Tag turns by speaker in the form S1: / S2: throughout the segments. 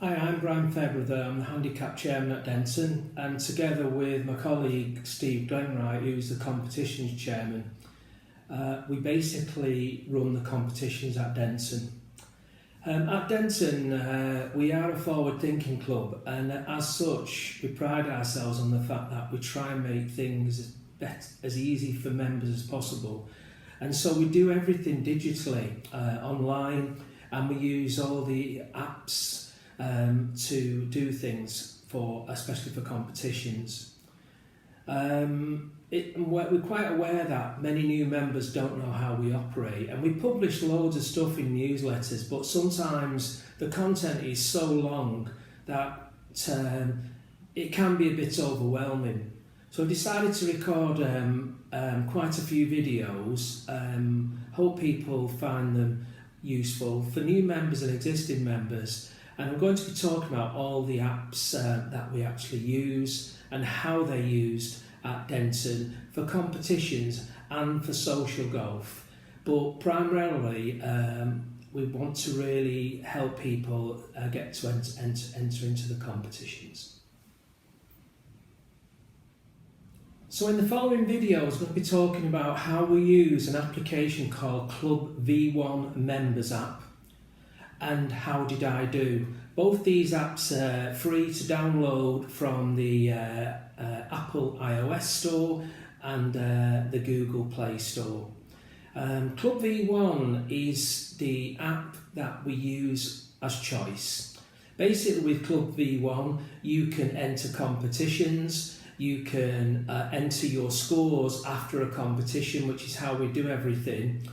S1: Hi, I'm Brian Fairbrother. I'm the handicap chairman at Denton, and together with my colleague Steve Glenwright, who's the competitions chairman, we basically run the competitions at Denton. At Denton, we are a forward-thinking club, and as such, we pride ourselves on the fact that we try and make things as easy for members as possible. And so we do everything digitally, online, and we use all the apps to do things especially for competitions. We're quite aware that many new members don't know how we operate, and we publish loads of stuff in newsletters, but sometimes the content is so long that it can be a bit overwhelming. So I've decided to record quite a few videos. Hope people find them useful for new members and existing members. And I'm going to be talking about all the apps that we actually use and how they're used at Denton for competitions and for social golf. But primarily, we want to really help people get to enter into the competitions. So in the following video, I was going to be talking about how we use an application called Club V1 Members app and How Did I Do. Both these apps are free to download from the Apple iOS store and the Google Play Store. Club V1 is the app that we use as choice. Basically with Club V1 you can enter competitions, you can enter your scores after a competition, which is how we do everything.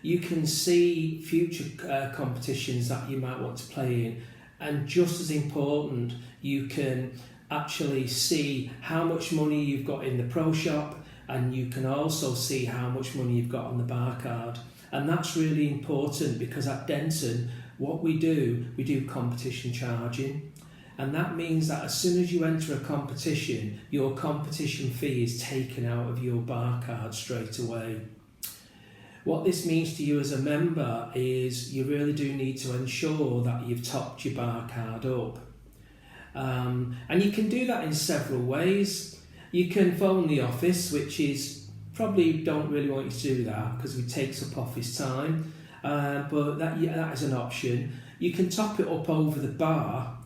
S1: You can see future competitions that you might want to play in, and just as important, you can actually see how much money you've got in the pro shop, and you can also see how much money you've got on the bar card. And that's really important because at Denton, what we do competition charging. And that means that as soon as you enter a competition, your competition fee is taken out of your bar card straight away. What this means to you as a member is you really do need to ensure that you've topped your bar card up. And you can do that in several ways. You can phone the office, which is probably don't really want you to do that because it takes up office time, but that is an option. You can top it up over the bar,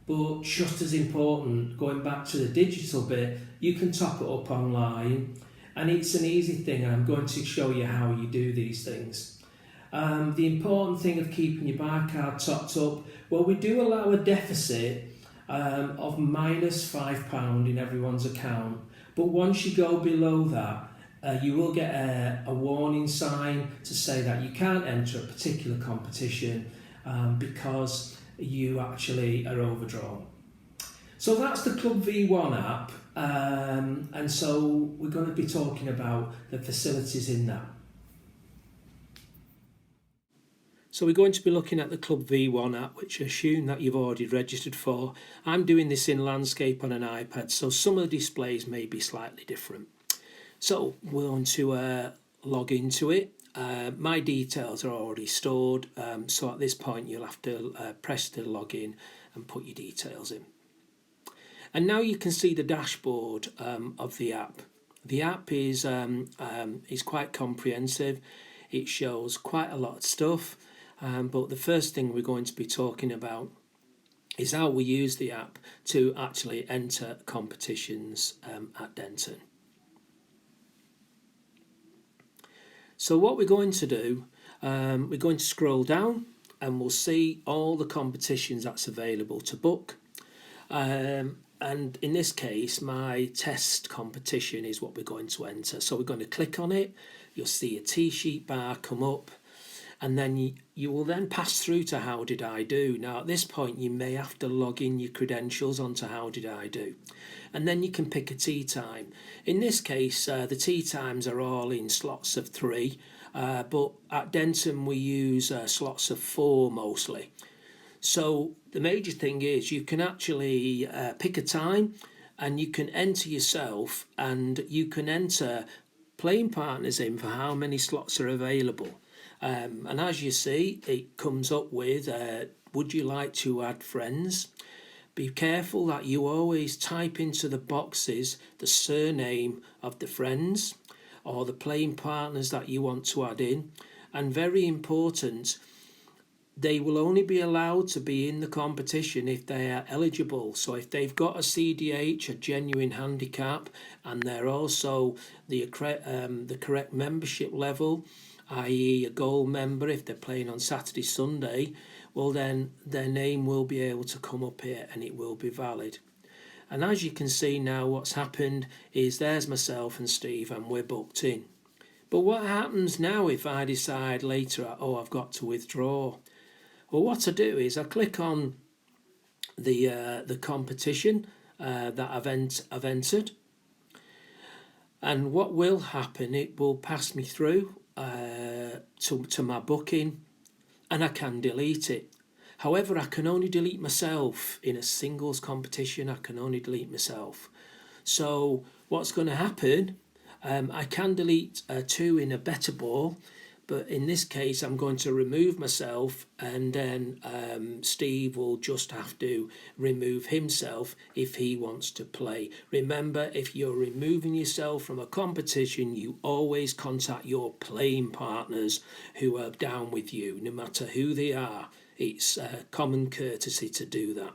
S1: but just as important, going back to the digital bit, you can top it up online. And it's an easy thing, and I'm going to show you how you do these things. The important thing of keeping your bar card topped up, well, we do allow a deficit of minus £5 in everyone's account. But once you go below that, you will get a warning sign to say that you can't enter a particular competition because you actually are overdrawn. So that's the Club V1 app, and so we're going to be talking about the facilities in that. So we're going to be looking at the Club V1 app, which I assume that you've already registered for. I'm doing this in landscape on an iPad, so some of the displays may be slightly different. So we're going to log into it. My details are already stored, so at this point you'll have to press the login and put your details in. And now you can see the dashboard of the app. The app is quite comprehensive. It shows quite a lot of stuff, but the first thing we're going to be talking about is how we use the app to actually enter competitions at Denton. So what we're going to do, we're going to scroll down and we'll see all the competitions that's available to book. And in this case, my test competition is what we're going to enter. So we're going to click on it. You'll see a T-sheet bar come up, and then you will then pass through to How Did I Do. Now at this point, you may have to log in your credentials onto How Did I Do, and then you can pick a tee time. In this case, the tee times are all in slots of 3, but at Denton we use slots of 4 mostly. So the major thing is you can actually pick a time, and you can enter yourself, and you can enter playing partners in for how many slots are available. And as you see, it comes up with, would you like to add friends? Be careful that you always type into the boxes the surname of the friends or the playing partners that you want to add in. And very important, they will only be allowed to be in the competition if they are eligible. So if they've got a CDH, a genuine handicap, and they're also the correct membership level, i.e. a gold member if they're playing on Saturday, Sunday, well then their name will be able to come up here and it will be valid. And as you can see now, what's happened is there's myself and Steve and we're booked in. But what happens now if I decide later, oh, I've got to withdraw? Well, what I do is I click on the competition that I've entered, and what will happen, it will pass me through to my booking, and I can delete it. However, I can only delete myself in a singles competition. I can only delete myself. So what's going to happen, I can delete two in a better ball, but in this case I'm going to remove myself, and then Steve will just have to remove himself if he wants to play. Remember, if you're removing yourself from a competition, you always contact your playing partners who are down with you, no matter who they are. It's common courtesy to do that.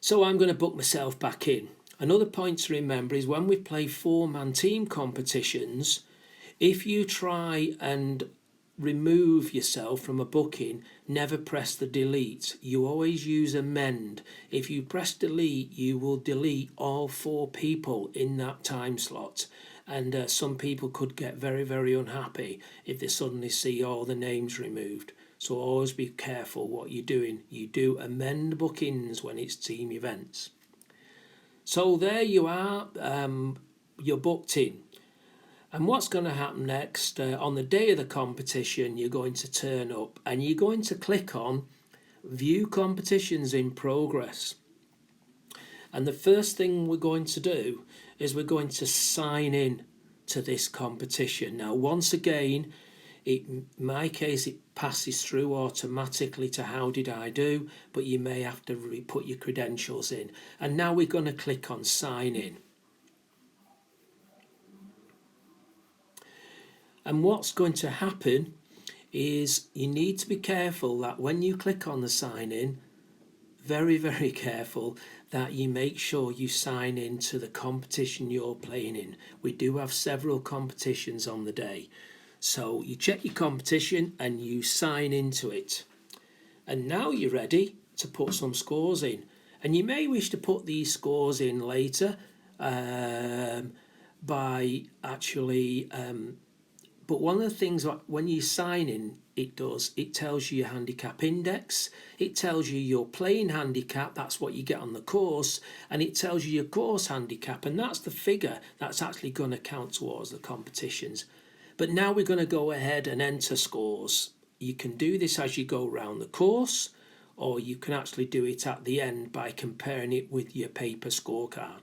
S1: So I'm going to book myself back in. Another point to remember is when we play 4-man team competitions, if you try and remove yourself from a booking, never press the delete. You always use amend. If you press delete, you will delete all 4 people in that time slot. And some people could get very, very unhappy if they suddenly see all the names removed. So always be careful what you're doing. You do amend bookings when it's team events. So there you are, you're booked in. And what's going to happen next, on the day of the competition, you're going to turn up and you're going to click on View Competitions in Progress. And the first thing we're going to do is we're going to sign in to this competition. Now, once again, in my case, it passes through automatically to How Did I Do, but you may have to put your credentials in. And now we're going to click on Sign In. And what's going to happen is you need to be careful that when you click on the sign in, very, very careful that you make sure you sign in to the competition you're playing in. We do have several competitions on the day. So you check your competition and you sign into it. And now you're ready to put some scores in. And you may wish to put these scores in later by actually... But one of the things when you sign in, it tells you your handicap index, it tells you your playing handicap, that's what you get on the course, and it tells you your course handicap, and that's the figure that's actually going to count towards the competitions. But now we're going to go ahead and enter scores. You can do this as you go around the course, or you can actually do it at the end by comparing it with your paper scorecard.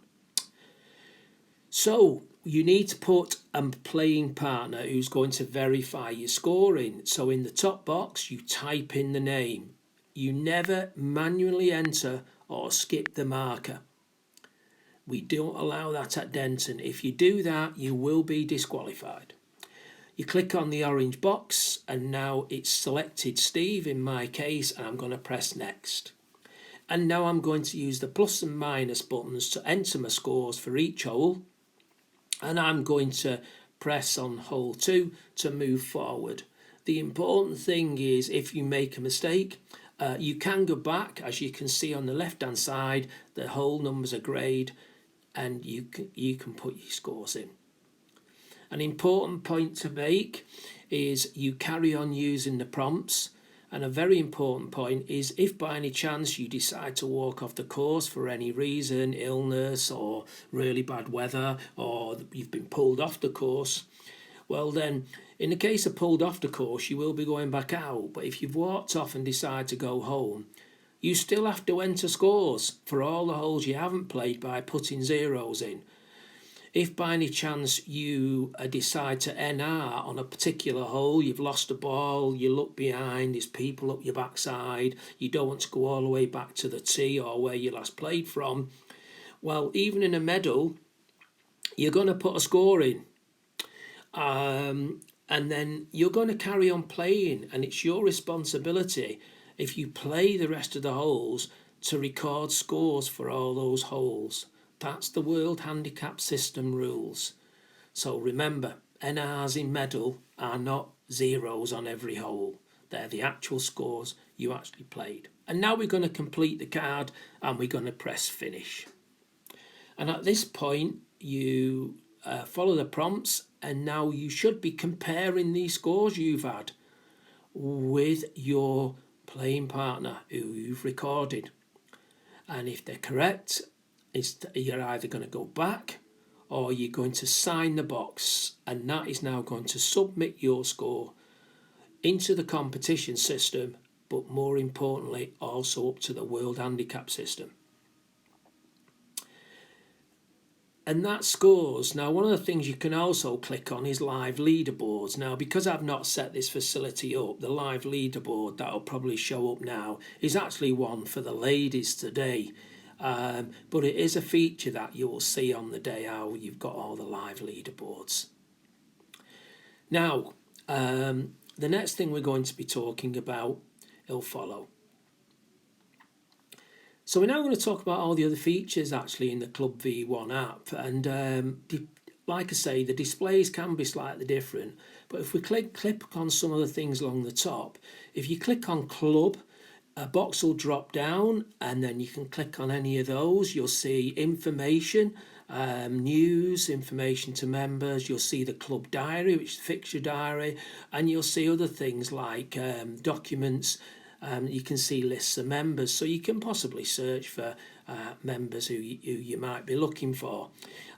S1: So you need to put a playing partner who's going to verify your scoring. So in the top box, you type in the name. You never manually enter or skip the marker. We don't allow that at Denton. If you do that, you will be disqualified. You click on the orange box and now it's selected Steve in my case, and I'm going to press next. And now I'm going to use the plus and minus buttons to enter my scores for each hole. And I'm going to press on hole 2 to move forward. The important thing is if you make a mistake, you can go back. As you can see on the left hand side, the hole numbers are greyed and you can put your scores in. An important point to make is you carry on using the prompts. And a very important point is if by any chance you decide to walk off the course for any reason, illness or really bad weather, or you've been pulled off the course, well then, in the case of pulled off the course, you will be going back out. But if you've walked off and decide to go home, you still have to enter scores for all the holes you haven't played by putting zeros in. If by any chance you decide to NR on a particular hole, you've lost a ball, you look behind, there's people up your backside, you don't want to go all the way back to the tee or where you last played from, well, even in a medal, you're going to put a score in. And then you're going to carry on playing, and it's your responsibility, if you play the rest of the holes, to record scores for all those holes. That's the World Handicap System rules. So remember, NRs in medal are not zeros on every hole. They're the actual scores you actually played. And now we're going to complete the card, and we're going to press finish. And at this point, you follow the prompts, and now you should be comparing these scores you've had with your playing partner who you've recorded. And if they're correct, you're either going to go back or you're going to sign the box, and that is now going to submit your score into the competition system, but more importantly also up to the World Handicap System. And that scores. Now, one of the things you can also click on is live leaderboards. Now, because I've not set this facility up, the live leaderboard that'll probably show up now is actually one for the ladies today. But it is a feature that you will see on the day how you've got all the live leaderboards. Now, the next thing we're going to be talking about will follow. So we're now going to talk about all the other features actually in the Club V1 app, and like I say, the displays can be slightly different, but if we click on some of the things along the top, if you click on Club, a box will drop down, and then you can click on any of those. You'll see information, news, information to members. You'll see the club diary, which is the fixture diary, and you'll see other things like documents. You can see lists of members, so you can possibly search for members who you might be looking for.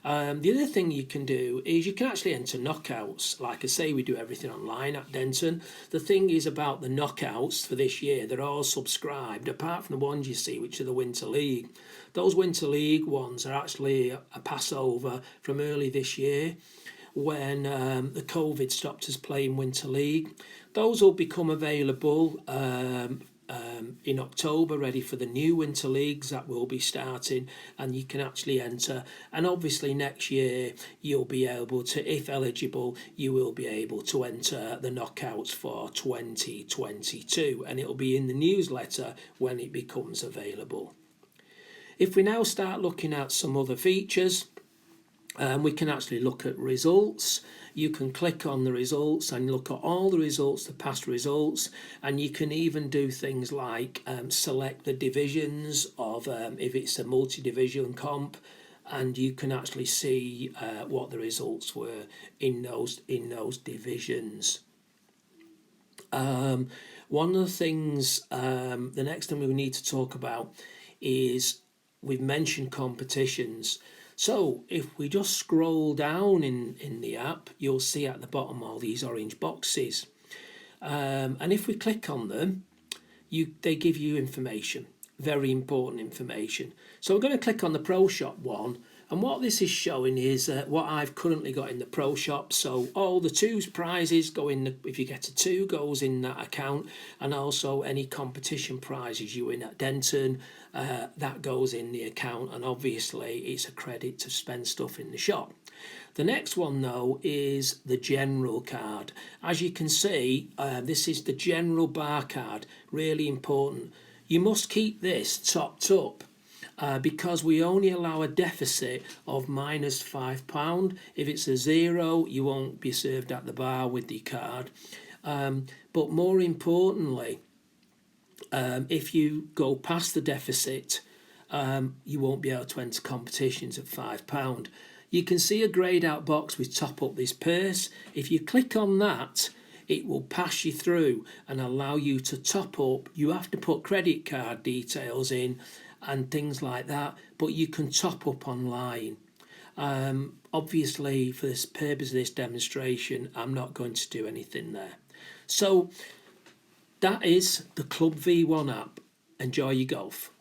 S1: The other thing you can do is you can actually enter knockouts. Like I say, we do everything online at Denton. The thing is about the knockouts for this year, they're all subscribed, apart from the ones you see, which are the Winter League. Those Winter League ones are actually a passover from early this year, when the COVID stopped us playing Winter League. Those will become available in October, ready for the new Winter Leagues that will be starting, and you can actually enter. And obviously next year you'll be able to, if eligible, you will be able to enter the knockouts for 2022, and it'll be in the newsletter when it becomes available. If we now start looking at some other features, we can actually look at results. You can click on the results and look at all the results, the past results, and you can even do things like select the divisions of if it's a multi-division comp, and you can actually see what the results were in those divisions. One of the things, the next thing we need to talk about is, we've mentioned competitions. So if we just scroll down in the app, you'll see at the bottom all these orange boxes. And if we click on them, they give you information, very important information. So we're going to click on the Pro Shop one, and what this is showing is what I've currently got in the Pro Shop. So all the twos prizes go in, if you get a 2, goes in that account, and also any competition prizes you win at Denton, that goes in the account, and obviously it's a credit to spend stuff in the shop. The next one though is the general card. As you can see, this is the general bar card, really important. You must keep this topped up. Because we only allow a deficit of -£5. If it's a 0, you won't be served at the bar with the card. But more importantly, if you go past the deficit, you won't be able to enter competitions at £5. You can see a greyed out box with top up this purse. If you click on that, it will pass you through and allow you to top up. You have to put credit card details in and things like that, but you can top up online. Obviously, for this purpose of this demonstration, I'm not going to do anything there. So that is the Club V1 app. Enjoy your golf.